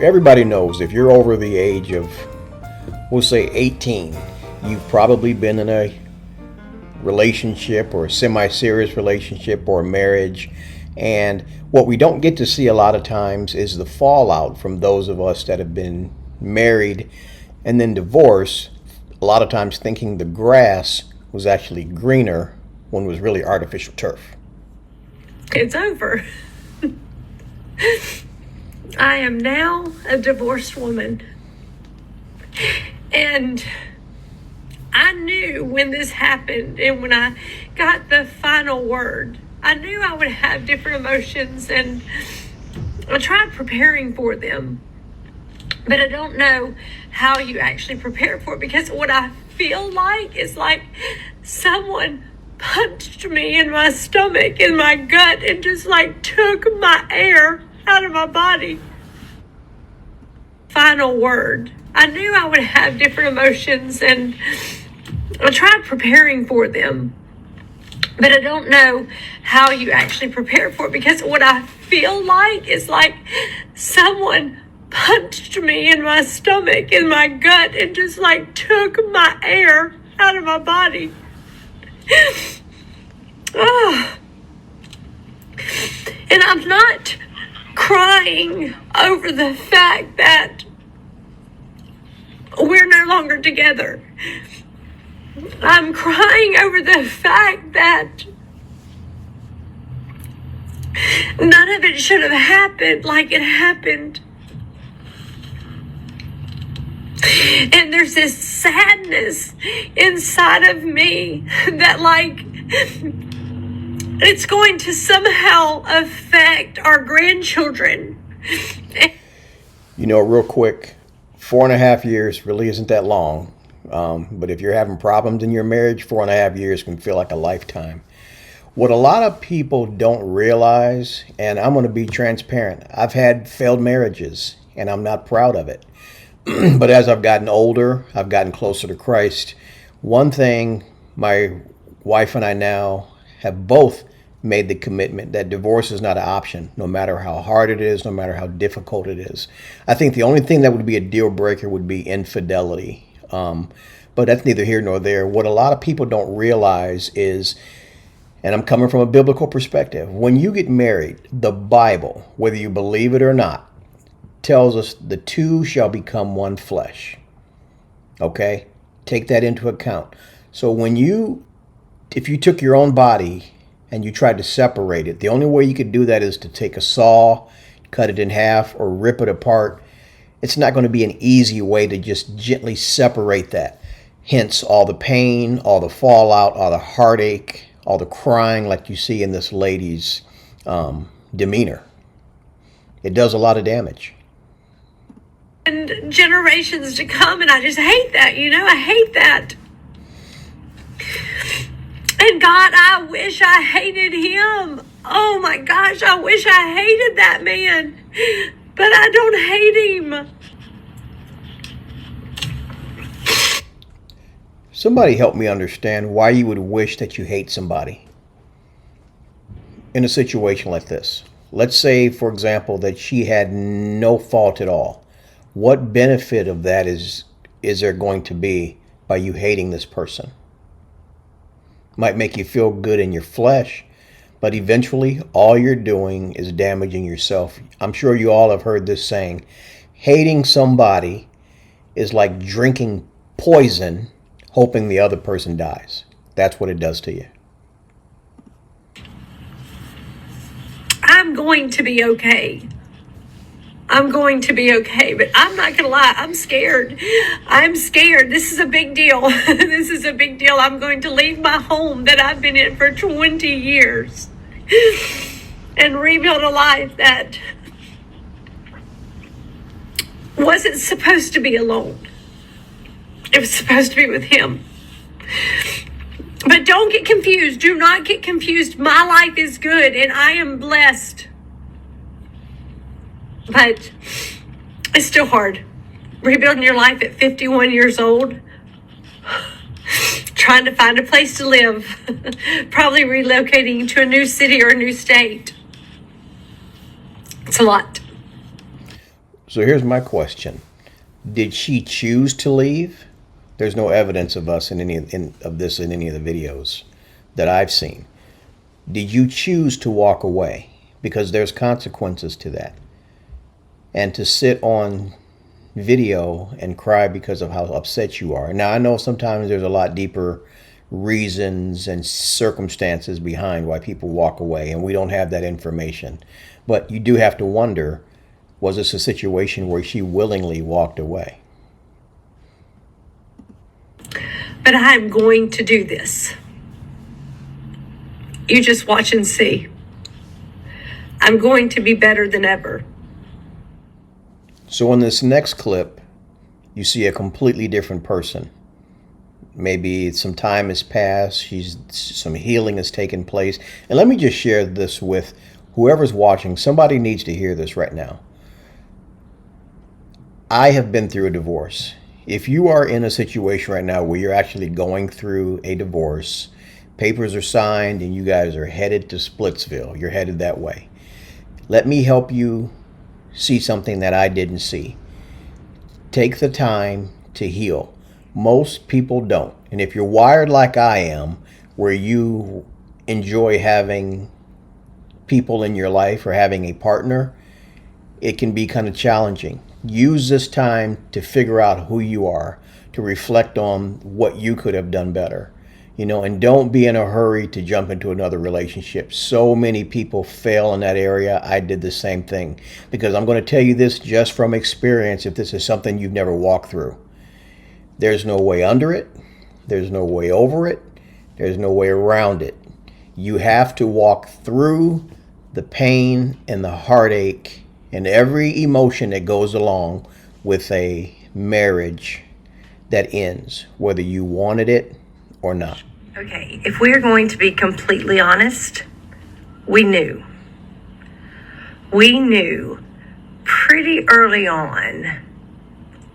everybody knows if you're over the age of, we'll say 18, you've probably been in a relationship or a semi-serious relationship or a marriage. And what we don't get to see a lot of times is the fallout from those of us that have been married and then divorced, a lot of times thinking the grass was actually greener when it was really artificial turf. It's over. I am now a divorced woman. And I knew when this happened and when I got the final word, I knew I would have different emotions, and I tried preparing for them. But I don't know how you actually prepare for it, because what I feel like is like someone punched me in my stomach, in my gut, and just like took my air out of my body. Final word. I knew I would have different emotions, and I tried preparing for them. But I don't know how you actually prepare for it, because what I feel like is like someone punched me in my stomach, in my gut, and just like took my air out of my body. Oh. And I'm not crying over the fact that we're no longer together. I'm crying over the fact that none of it should have happened like it happened. And there's this sadness inside of me that like it's going to somehow affect our grandchildren. You know, real quick, 4.5 years really isn't that long. But if you're having problems in your marriage, 4.5 years can feel like a lifetime. What a lot of people don't realize, and I'm going to be transparent, I've had failed marriages and I'm not proud of it. But as I've gotten older, I've gotten closer to Christ. One thing my wife and I now have both made the commitment that divorce is not an option, no matter how hard it is, no matter how difficult it is. I think the only thing that would be a deal breaker would be infidelity. But that's neither here nor there. What a lot of people don't realize is, and I'm coming from a biblical perspective, when you get married, the Bible, whether you believe it or not, tells us the two shall become one flesh. Okay? Take that into account. So if you took your own body and you tried to separate it, the only way you could do that is to take a saw, cut it in half, or rip it apart. It's not going to be an easy way to just gently separate that. Hence all the pain, all the fallout, all the heartache, all the crying like you see in this lady's demeanor. It does a lot of damage. And generations to come, and I just hate that, I hate that. And God, I wish I hated him. Oh my gosh, I wish I hated that man. But I don't hate him. Somebody help me understand why you would wish that you hate somebody in a situation like this. Let's say, for example, that she had no fault at all. What benefit of that is there going to be by you hating this person? Might make you feel good in your flesh, but eventually all you're doing is damaging yourself. I'm sure you all have heard this saying, hating somebody is like drinking poison, hoping the other person dies. That's what it does to you. I'm going to be okay. I'm going to be okay, but I'm not going to lie. I'm scared. I'm scared. This is a big deal. This is a big deal. I'm going to leave my home that I've been in for 20 years and rebuild a life that wasn't supposed to be alone. It was supposed to be with him. But don't get confused. Do not get confused. My life is good and I am blessed. But it's still hard. Rebuilding your life at 51 years old. Trying to find a place to live. Probably relocating to a new city or a new state. It's a lot. So here's my question. Did she choose to leave? There's no evidence of us of this in any of the videos that I've seen. Did you choose to walk away? Because there's consequences to that. And to sit on video and cry because of how upset you are. Now, I know sometimes there's a lot deeper reasons and circumstances behind why people walk away, and we don't have that information. But you do have to wonder, was this a situation where she willingly walked away? But I'm going to do this. You just watch and see. I'm going to be better than ever. So in this next clip, you see a completely different person. Maybe some time has passed, some healing has taken place. And let me just share this with whoever's watching. Somebody needs to hear this right now. I have been through a divorce. If you are in a situation right now where you're actually going through a divorce, papers are signed and you guys are headed to Splitsville, you're headed that way. Let me help you see something that I didn't see. Take the time to heal. Most people don't. And if you're wired like I am, where you enjoy having people in your life or having a partner, it can be kind of challenging. Use this time to figure out who you are, to reflect on what you could have done better. And don't be in a hurry to jump into another relationship. So many people fail in that area. I did the same thing. Because I'm going to tell you this just from experience, if this is something you've never walked through. There's no way under it. There's no way over it. There's no way around it. You have to walk through the pain and the heartache and every emotion that goes along with a marriage that ends, whether you wanted it or not. Okay, if we're going to be completely honest, we knew. We knew pretty early on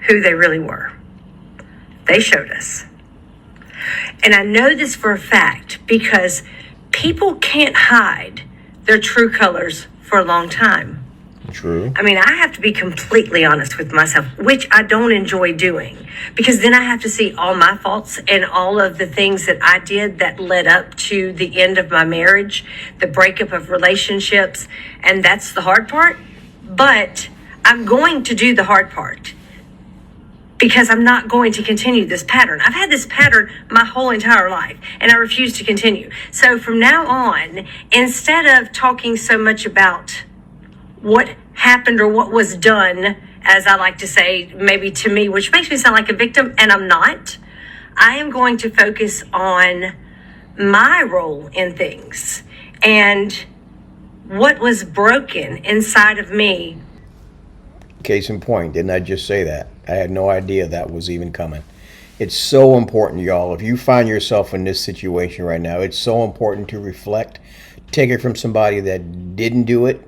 who they really were. They showed us. And I know this for a fact because people can't hide their true colors for a long time. True. I mean, I have to be completely honest with myself, which I don't enjoy doing, because then I have to see all my faults and all of the things that I did that led up to the end of my marriage, the breakup of relationships, and that's the hard part. But I'm going to do the hard part because I'm not going to continue this pattern. I've had this pattern my whole entire life, and I refuse to continue. So from now on, instead of talking so much about what happened or what was done, as I like to say, maybe to me, which makes me sound like a victim, and I'm not. I am going to focus on my role in things and what was broken inside of me. Case in point, didn't I just say that? I had no idea that was even coming. It's so important, y'all. If you find yourself in this situation right now, it's so important to reflect. Take it from somebody that didn't do it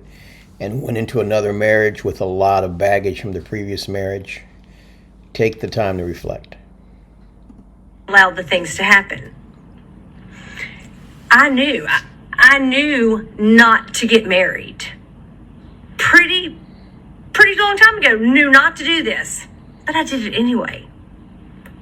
and went into another marriage with a lot of baggage from the previous marriage. Take the time to reflect. Allowed the things to happen. I knew not to get married. Pretty long time ago, knew not to do this, but I did it anyway.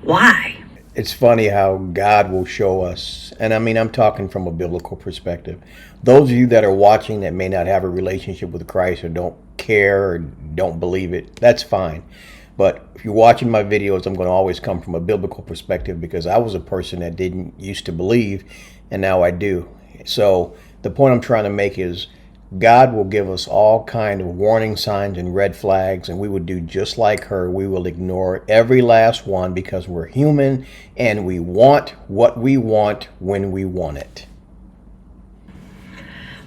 Why? It's funny how God will show us, and I mean, I'm talking from a biblical perspective. Those of you that are watching that may not have a relationship with Christ or don't care or don't believe it, that's fine. But if you're watching my videos, I'm going to always come from a biblical perspective because I was a person that didn't used to believe, and now I do. So the point I'm trying to make is God will give us all kind of warning signs and red flags, and we would do just like her. We will ignore every last one because we're human and we want what we want when we want it.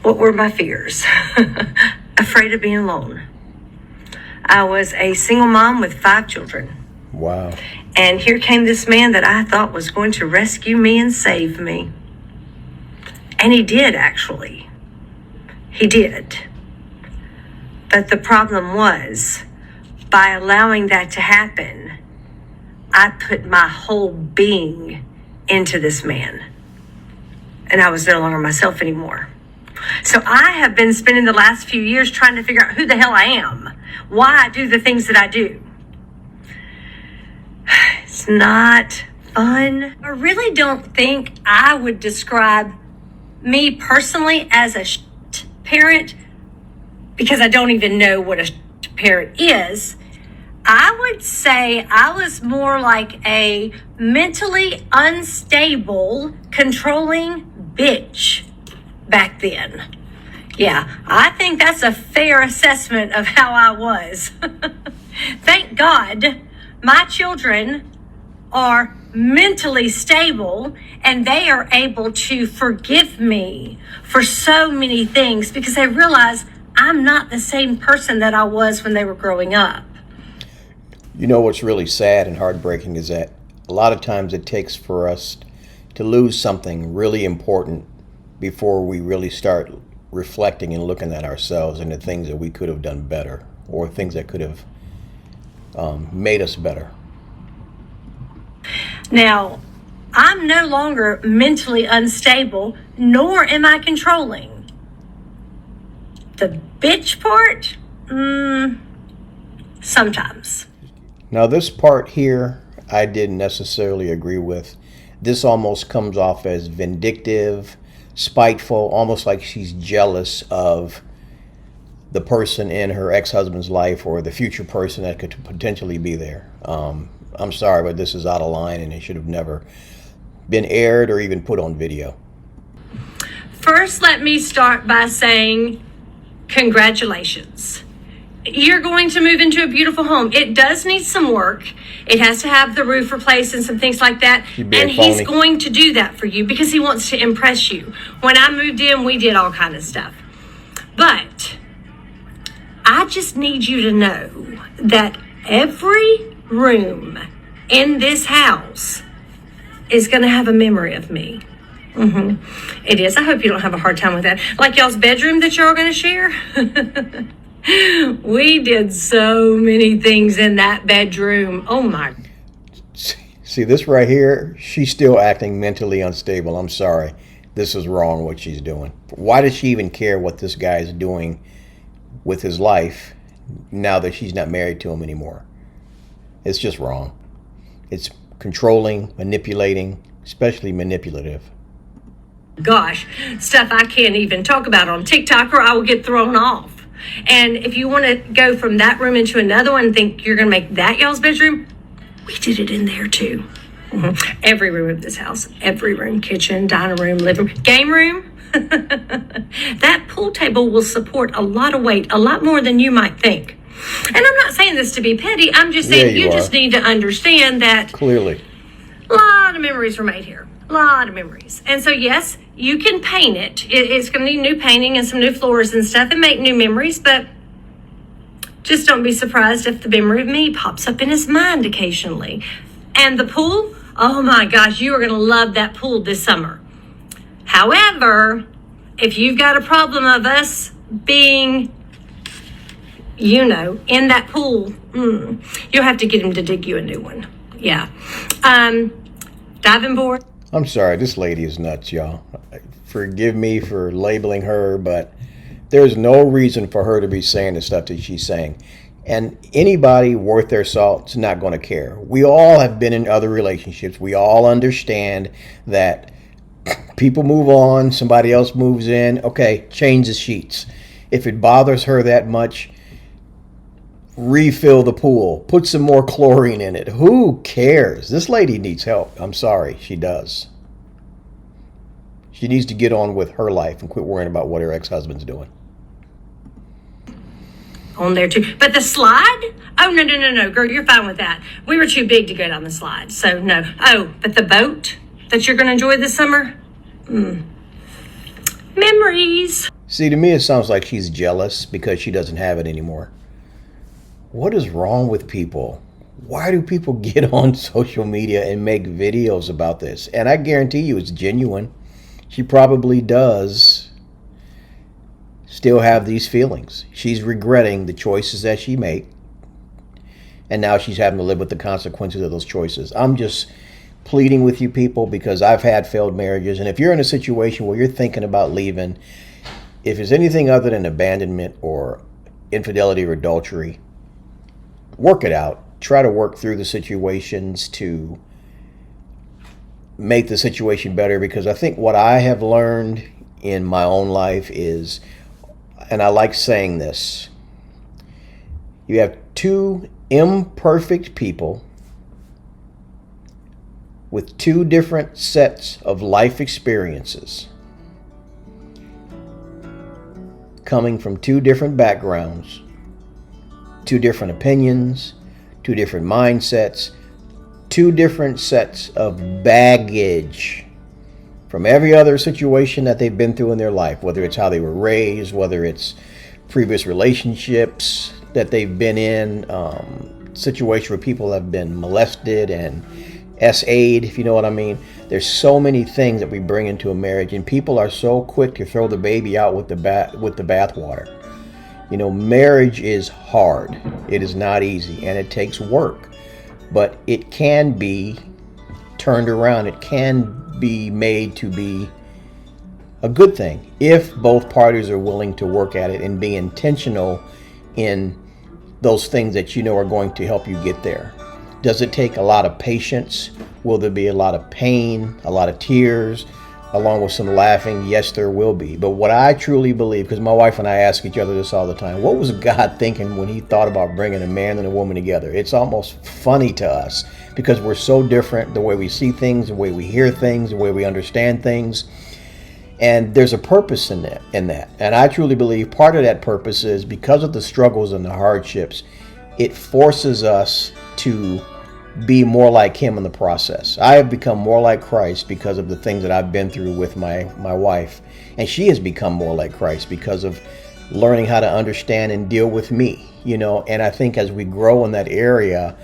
What were my fears? Afraid of being alone. I was a single mom with 5 children. Wow. And here came this man that I thought was going to rescue me and save me. And he did, actually. He did. But the problem was, by allowing that to happen, I put my whole being into this man. And I was no longer myself anymore. So I have been spending the last few years trying to figure out who the hell I am, why I do the things that I do. It's not fun. I really don't think I would describe me personally as a parent, because I don't even know what a parent is. I would say I was more like a mentally unstable, controlling bitch back then. Yeah, I think that's a fair assessment of how I was. Thank God my children are mentally stable and they are able to forgive me for so many things because they realize I'm not the same person that I was when they were growing up. You know what's really sad and heartbreaking is that a lot of times it takes for us to lose something really important before we really start reflecting and looking at ourselves and the things that we could have done better or things that could have made us better. Now, I'm no longer mentally unstable, nor am I controlling. The bitch part? Sometimes. Now, this part here, I didn't necessarily agree with. This almost comes off as vindictive, spiteful, almost like she's jealous of the person in her ex-husband's life or the future person that could potentially be there. I'm sorry, but this is out of line and it should have never been aired or even put on video. First, let me start by saying congratulations. You're going to move into a beautiful home. It does need some work. It has to have the roof replaced and some things like that. And he's going to do that for you because he wants to impress you. When I moved in, we did all kind of stuff. But I just need you to know that every room in this house is going to have a memory of me. It is. I hope you don't have a hard time with that. Like y'all's bedroom that y'all going to share. We did so many things in that bedroom. Oh my. See this right here? She's still acting mentally unstable. I'm sorry. This is wrong what she's doing. Why does she even care what this guy is doing with his life now that she's not married to him anymore? It's just wrong. It's controlling, manipulating, especially manipulative. Gosh, stuff I can't even talk about on TikTok or I will get thrown off. And if you want to go from that room into another one and think you're going to make that y'all's bedroom, we did it in there too. Every room of this house, every room, kitchen, dining room, living room, game room. That pool table will support a lot of weight, a lot more than you might think. And I'm not saying this to be petty. I'm just saying you just need to understand that clearly a lot of memories were made here. A lot of memories. And so, yes, you can paint it. It's going to need new painting and some new floors and stuff and make new memories. But just don't be surprised if the memory of me pops up in his mind occasionally. And the pool, oh my gosh, you are going to love that pool this summer. However, if you've got a problem of us being, in that pool, you'll have to get him to dig you a new one. Yeah. Diving board. I'm sorry, this lady is nuts, y'all. Forgive me for labeling her, but there's no reason for her to be saying the stuff that she's saying. And anybody worth their salt is not going to care. We all have been in other relationships. We all understand that people move on, somebody else moves in. Okay, change the sheets. If it bothers her that much, refill the pool. Put some more chlorine in it. Who cares? This lady needs help. I'm sorry, she does. She needs to get on with her life and quit worrying about what her ex-husband's doing. On there too. But the slide? Oh, no, girl, you're fine with that. We were too big to go down the slide, so no. Oh, but the boat that you're going to enjoy this summer? Memories. See, to me it sounds like she's jealous because she doesn't have it anymore. What is wrong with people? Why do people get on social media and make videos about this? And I guarantee you it's genuine. She probably does still have these feelings. She's regretting the choices that she made. And now she's having to live with the consequences of those choices. I'm just pleading with you people because I've had failed marriages. And if you're in a situation where you're thinking about leaving, if it's anything other than abandonment or infidelity or adultery, work it out. Try to work through the situations to make the situation better, because I think what I have learned in my own life is, and I like saying this, you have two imperfect people with two different sets of life experiences, coming from two different backgrounds, two different opinions, two different mindsets, two different sets of baggage from every other situation that they've been through in their life, whether it's how they were raised, whether it's previous relationships that they've been in, situations where people have been molested and SA'd, if you know what I mean. There's so many things that we bring into a marriage, and people are so quick to throw the baby out with the bathwater. You know, marriage is hard. It is not easy, and it takes work. But it can be turned around. It can be made to be a good thing if both parties are willing to work at it and be intentional in those things that you know are going to help you get there. Does it take a lot of patience? Will there be a lot of pain, a lot of tears, along with some laughing? Yes, there will be. But what I truly believe, because my wife and I ask each other this all the time, what was God thinking when he thought about bringing a man and a woman together? It's almost funny to us because we're so different, the way we see things, the way we hear things, the way we understand things. And there's a purpose in that. And I truly believe part of that purpose is because of the struggles and the hardships, it forces us to be more like him in the process. I have become more like Christ because of the things that I've been through with my wife. And she has become more like Christ because of learning how to understand and deal with me, you know. And I think as we grow in that area,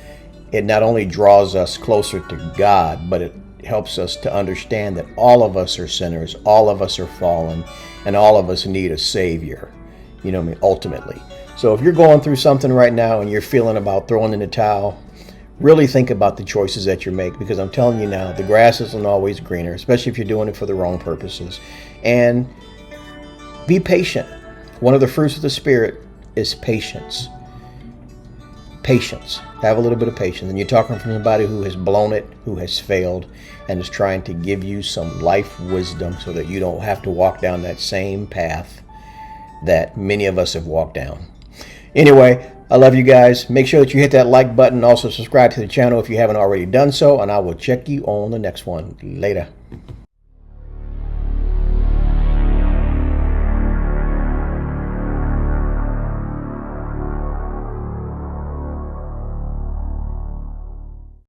it not only draws us closer to God, but it helps us to understand that all of us are sinners, all of us are fallen, and all of us need a Savior, you know what I mean, ultimately. So if you're going through something right now and you're feeling about throwing in the towel, really think about the choices that you make, because I'm telling you now, the grass isn't always greener, especially if you're doing it for the wrong purposes. And be patient. One of the fruits of the Spirit is patience. Patience. Have a little bit of patience. And you're talking from somebody who has blown it, who has failed, and is trying to give you some life wisdom so that you don't have to walk down that same path that many of us have walked down. Anyway, I love you guys. Make sure that you hit that like button. Also subscribe to the channel if you haven't already done so, and I will check you on the next one. Later.